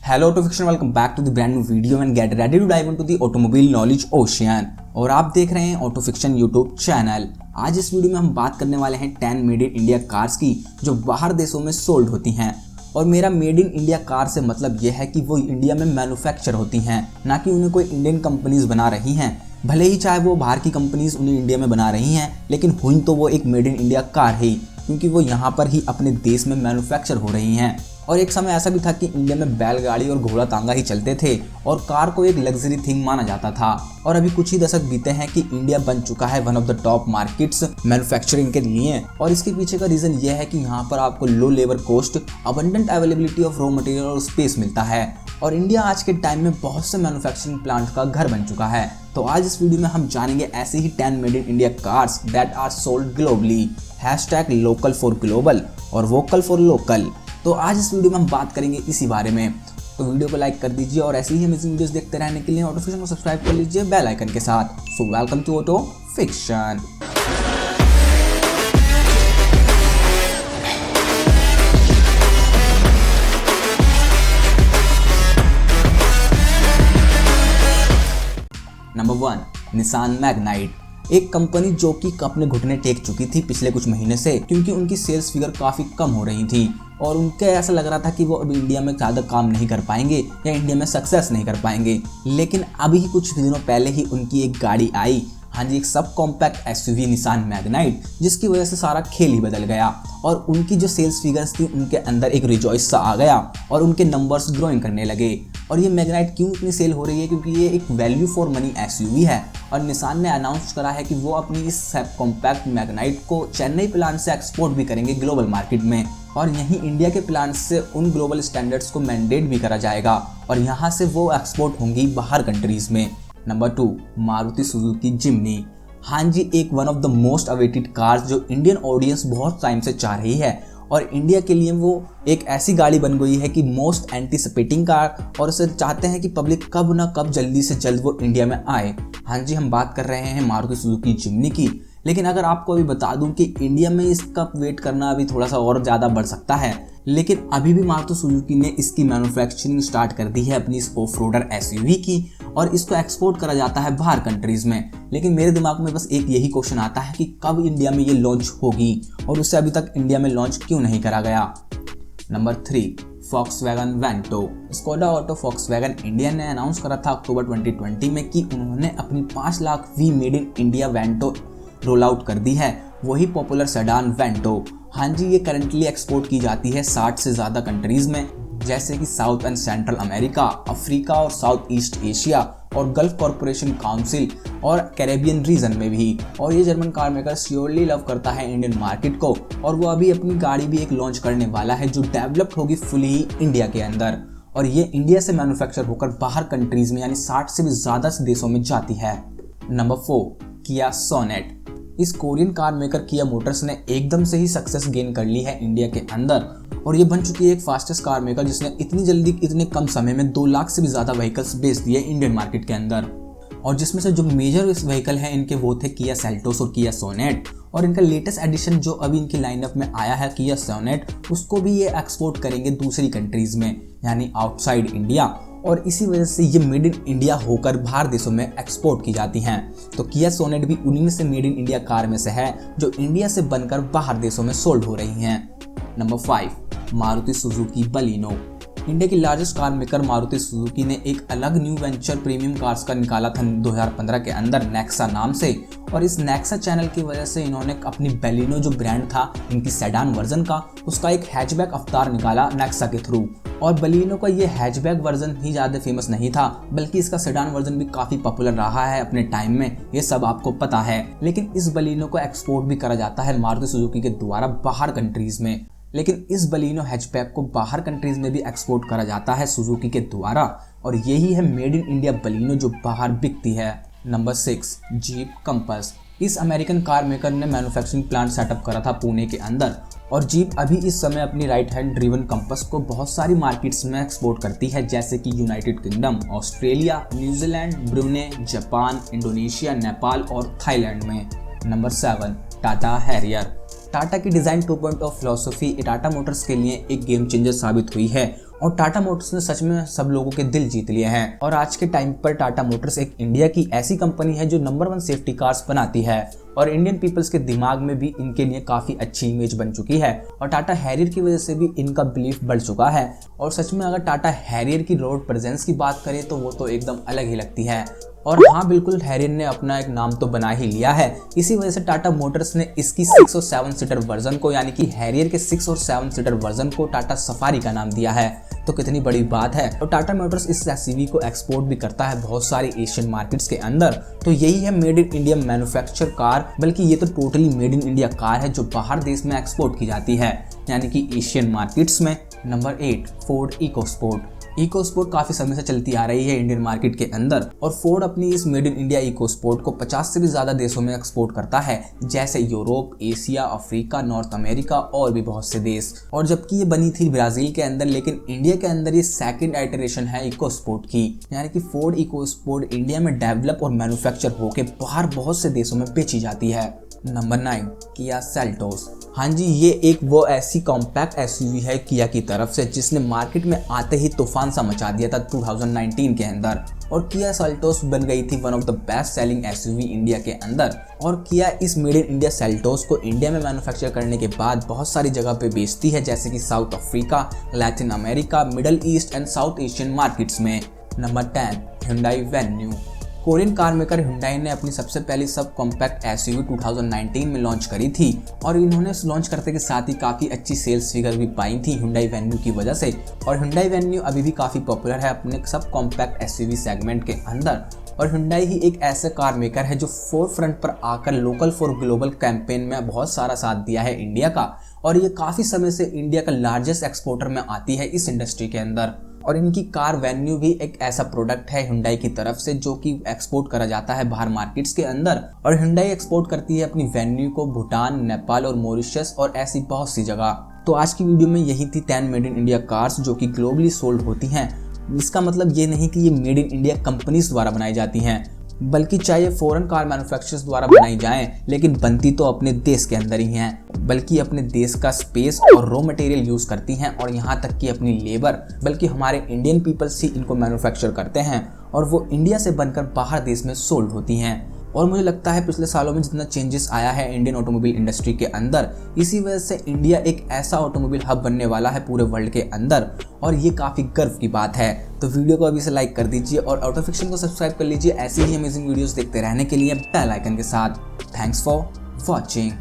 Hello auto fiction, welcome back to the brand new video and get ready to dive into the automobile knowledge ocean. और आप देख रहे हैं auto fiction YouTube channel. आज इस video में हम बात करने वाले हैं 10 मेड इन इंडिया कार्स की जो बाहर देशों में सोल्ड होती हैं। और मेरा मेड इन इंडिया कार से मतलब यह है कि वो इंडिया में मैन्युफैक्चर होती हैं, ना कि उन्हें कोई इंडियन कंपनीज बना रही हैं। भले ही चाहे वो बाहर की कंपनीज उन्हें इंडिया में बना रही हैं, लेकिन हुई तो वो एक मेड इन इंडिया कार है, क्योंकि वो यहाँ पर ही अपने देश में मैन्युफैक्चर हो रही हैं। और एक समय ऐसा भी था कि इंडिया में बैलगाड़ी और घोड़ा तांगा ही चलते थे और कार को एक लग्जरी थिंग माना जाता था। और अभी कुछ ही दशक बीते हैं कि इंडिया बन चुका है one of the top markets manufacturing के लिए। और इसके पीछे का रीजन यह है कि यहाँ पर आपको low labour cost, abundant availability of raw material और स्पेस मिलता है। और इंडिया आज के टाइम में बहुत से मैन्युफैक्चरिंग प्लांट का घर बन चुका है। तो आज इस वीडियो में हम जानेंगे ऐसे ही 10 made in India cars that are sold globally, #local for global और वोकल फॉर लोकल। तो आज इस वीडियो में हम बात करेंगे इसी बारे में। तो वीडियो को लाइक कर दीजिए और ऐसे ही अमेजिंग वीडियोस देखते रहने के लिए ऑटो फिक्शन को सब्सक्राइब कर लीजिए बेल आइकन के साथ। So welcome to auto fiction. Number 1, Nissan Magnite. एक कंपनी जो कि अपने घुटने टेक चुकी थी पिछले कुछ महीने से, क्योंकि उनकी सेल्स फिगर काफ़ी कम हो रही थी और उनके ऐसा लग रहा था कि वो अभी इंडिया में ज़्यादा काम नहीं कर पाएंगे या इंडिया में सक्सेस नहीं कर पाएंगे। लेकिन अभी कुछ दिनों पहले ही उनकी एक गाड़ी आई, हाँ जी, एक sub compact SUV Nissan Magnite, जिसकी वजह से सारा खेल ही बदल गया। और उनकी जो सेल्स फिगर्स थी उनके अंदर एक रिजॉइस सा आ गया और उनके नंबर्स ग्रोइंग करने लगे। और ये मैग्नाइट क्यों इतनी सेल हो रही है? क्योंकि ये एक वैल्यू फॉर मनी एसयूवी है और निसान ने अनाउंस करा है कि वो अपनी इस सब कॉम्पैक्ट मैग्नाइट को चेन्नई प्लांट से एक्सपोर्ट भी करेंगे ग्लोबल मार्केट में। और यहीं इंडिया के प्लांट से उन ग्लोबल स्टैंडर्ड्स को मैंडेट भी करा जाएगा और यहाँ से वो एक्सपोर्ट होंगी बाहर कंट्रीज में। Number 2, Maruti Suzuki Jimny. हाँ जी, एक one of the most awaited cars जो इंडियन ऑडियंस बहुत टाइम से चाह रही है और इंडिया के लिए वो एक ऐसी गाड़ी बन गई है कि मोस्ट एंटीसिपेटिंग कार, और उसे चाहते हैं कि पब्लिक कब ना कब जल्दी से जल्द वो इंडिया में आए। हाँ जी, हम बात कर रहे हैं मारुति सुजुकी जिम्नी की। लेकिन अगर आपको अभी बता दूं कि इंडिया में इसका वेट करना अभी थोड़ा सा और ज़्यादा बढ़ सकता है, लेकिन अभी भी मारुति सुजुकी ने इसकी मैन्युफैक्चरिंग स्टार्ट कर दी है अपनी इस ऑफ रोडर एसयूवी की, और इसको एक्सपोर्ट करा जाता है बाहर कंट्रीज़ में। लेकिन मेरे दिमाग में बस एक यही क्वेश्चन आता है कि कब इंडिया में ये लॉन्च होगी और उससे अभी तक इंडिया में लॉन्च क्यों नहीं करा गया। Number 3, Volkswagen Vento. Skoda auto Volkswagen India ने अनाउंस करा था अक्टूबर 2020 में कि उन्होंने अपनी 5 लाख वी made in India Vento roll out कर दी है, वही पॉपुलर सेडान वेंटो। हाँ जी, ये करंटली एक्सपोर्ट की जाती है 60 से ज़्यादा कंट्रीज़ में, जैसे कि south and central America, Africa और साउथ ईस्ट एशिया और गल्फ कॉरपोरेशन काउंसिल और कैरेबियन रीजन में भी। और ये German car maker surely love करता है इंडियन मार्केट को और वो अभी अपनी गाड़ी भी एक लॉन्च करने वाला है जो डेवलप्ड होगी फुली इंडिया के अंदर, और ये इंडिया से मैन्युफैक्चर होकर बाहर कंट्रीज़ में यानी 60 से भी ज़्यादा देशों में जाती है। नंबर 4, किया सोनेट। इस कोरियन कार मेकर किया मोटर्स ने एकदम से ही सक्सेस गेन कर ली है इंडिया के अंदर और ये बन चुकी है एक फास्टेस्ट कार मेकर जिसने इतनी जल्दी इतने कम समय में 2 लाख से भी ज़्यादा व्हीकल्स बेच दिए इंडियन मार्केट के अंदर। और जिसमें से जो मेजर व्हीकल हैं इनके वो थे किया सेल्टोस और किया सोनेट, और इनका लेटेस्ट एडिशन जो अभी इनकी लाइनअप में आया है किया सोनेट, उसको भी ये एक्सपोर्ट करेंगे दूसरी कंट्रीज़ में यानी आउटसाइड इंडिया, और इसी वजह से ये मेड इन इंडिया होकर बाहर देशों में एक्सपोर्ट की जाती हैं। तो किया सोनेट भी उन्हीं में से मेड इन इंडिया कार में से है जो इंडिया से बनकर बाहर देशों में सोल्ड हो रही हैं। Number 5, Maruti Suzuki Baleno. India की largest car maker Maruti Suzuki ने एक अलग न्यू वेंचर प्रीमियम कार्स का निकाला था 2015 के अंदर नेक्सा नाम से, और इस नेक्सा चैनल की वजह से इन्होंने अपनी बेलिनो जो ब्रांड था इनकी सेडान वर्जन का, उसका एक हैचबैक अवतार निकाला नेक्सा के थ्रू। और बलिनो का ये हैचबैक वर्जन ही ज़्यादा फेमस नहीं था, बल्कि इसका सेडान वर्जन भी काफ़ी पॉपुलर रहा है अपने टाइम में, ये सब आपको पता है। लेकिन इस बलिनो को एक्सपोर्ट भी करा जाता है मारुति सुजुकी के द्वारा बाहर कंट्रीज़ में। लेकिन इस बलिनो हैचबैक को बाहर कंट्रीज में भी एक्सपोर्ट करा जाता है सुजुकी के द्वारा, और यही है मेड इन इंडिया बलिनो जो बाहर बिकती है। Number 6, jeep compass. इस अमेरिकन कार मेकर ने मैन्युफैक्चरिंग प्लांट सेटअप करा था पुणे के अंदर, और जीप अभी इस समय अपनी राइट हैंड ड्रिवन कंपस को बहुत सारी मार्केट्स में एक्सपोर्ट करती है, जैसे कि United kingdom, Australia, New Zealand, Brunei, Japan, Indonesia, Nepal और थाईलैंड में। Number 7, Tata Harrier. टाटा की डिज़ाइन 2.0 फिलॉसफी टाटा मोटर्स के लिए एक गेम चेंजर साबित हुई है और टाटा मोटर्स ने सच में सब लोगों के दिल जीत लिए हैं और आज के टाइम पर टाटा मोटर्स एक इंडिया की ऐसी कंपनी है जो नंबर 1 सेफ्टी कार्स बनाती है और इंडियन पीपल्स के दिमाग में भी इनके लिए काफ़ी अच्छी इमेज बन चुकी है और टाटा हैरियर की वजह से भी इनका बिलीफ बढ़ चुका है। और सच में अगर टाटा हैरियर की रोड प्रेजेंस की बात करें तो वो तो एकदम अलग ही लगती है। और हाँ, बिल्कुल हैरियर ने अपना एक नाम तो बना ही लिया है। इसी वजह से टाटा मोटर्स ने इसकी 6 और 7 सीटर वर्जन को यानी कि हैरियर के 6 और 7 सीटर वर्जन को टाटा सफारी का नाम दिया है। तो कितनी बड़ी बात है। और टाटा मोटर्स इस एसयूवी को एक्सपोर्ट भी करता है बहुत सारी एशियन मार्केट्स के अंदर। तो यही है made in India manufacture car, बल्कि ये तो totally made in India car है जो बाहर देश में एक्सपोर्ट की जाती है यानी कि एशियन मार्केट्स में। Number 8, Ford EcoSport. इकोस्पोर्ट काफी समय से चलती आ रही है इंडियन मार्केट के अंदर और फोर्ड अपनी इस मेड इन इंडिया इकोस्पोर्ट को 50 से भी ज्यादा देशों में एक्सपोर्ट करता है, जैसे Europe, Asia, Africa, north America और भी बहुत से देश। और जबकि ये बनी थी ब्राजील के अंदर, लेकिन इंडिया के अंदर ये सेकंड आइटरेशन है इकोस्पोर्ट की, यानी कि फोर्ड इकोस्पोर्ट इंडिया में डेवलप और मैन्युफैक्चर होकर बाहर बहुत से देशों में बेची जाती है। Number 9, Kia Seltos. हाँ जी, ये एक वो ऐसी कॉम्पैक्ट एसयूवी है किया की तरफ से जिसने मार्केट में आते ही तूफान सा मचा दिया था 2019 के अंदर। और किया सेल्टोस बन गई थी one of the best selling SUV India के अंदर। और किया इस मेड इन इंडिया सेल्टोस को इंडिया में मैन्युफैक्चर करने के बाद बहुत सारी जगह पे बेचती है, जैसे कि South Africa, Latin America, Middle East and South Asian markets में। Number 10, Hyundai Venue। Korean car maker Hyundai ने अपनी सबसे पहली सब कॉम्पैक्ट एसयूवी 2019 में लॉन्च करी थी और इन्होंने लॉन्च करते के साथ ही काफ़ी अच्छी सेल्स फिगर भी पाई थी Hyundai Venue की वजह से। और Hyundai Venue अभी भी काफ़ी पॉपुलर है अपने सब कॉम्पैक्ट एसयूवी सेगमेंट के अंदर। और Hyundai ही एक ऐसा कार मेकर है जो फोर फ्रंट पर आकर लोकल फॉर ग्लोबल कैंपेन में बहुत सारा साथ दिया है इंडिया का, और ये काफ़ी समय से इंडिया का लार्जेस्ट एक्सपोर्टर में आती है इस इंडस्ट्री के अंदर। और इनकी कार वेन्यू भी एक ऐसा प्रोडक्ट है Hyundai की तरफ से जो कि एक्सपोर्ट करा जाता है बाहर मार्केट्स के अंदर। और Hyundai एक्सपोर्ट करती है अपनी वेन्यू को भूटान, नेपाल और मॉरिशस और ऐसी बहुत सी जगह। तो आज की वीडियो में यही थी 10 मेड इन इंडिया कार्स जो कि ग्लोबली सोल्ड होती हैं। इसका मतलब ये नहीं कि ये मेड इन इंडिया कंपनीज द्वारा बनाई जाती हैं, बल्कि चाहे फॉरेन कार मैन्युफैक्चरर्स द्वारा बनाई जाएं, लेकिन बनती तो अपने देश के अंदर ही हैं, बल्कि अपने देश का स्पेस और रॉ मटेरियल यूज़ करती हैं और यहाँ तक कि अपनी लेबर, बल्कि हमारे इंडियन पीपल्स ही इनको मैन्युफैक्चर करते हैं और वो इंडिया से बनकर बाहर देश में सोल्ड होती हैं। और मुझे लगता है पिछले सालों में जितना चेंजेस आया है इंडियन ऑटोमोबाइल इंडस्ट्री के अंदर, इसी वजह से इंडिया एक ऐसा ऑटोमोबाइल हब बनने वाला है पूरे वर्ल्ड के अंदर, और ये काफ़ी गर्व की बात है। तो वीडियो को अभी से लाइक कर दीजिए और ऑटोफिक्शन को सब्सक्राइब कर लीजिए ऐसी ही अमेजिंग वीडियोस देखते रहने के लिए बेल आइकन के साथ। Thanks for watching.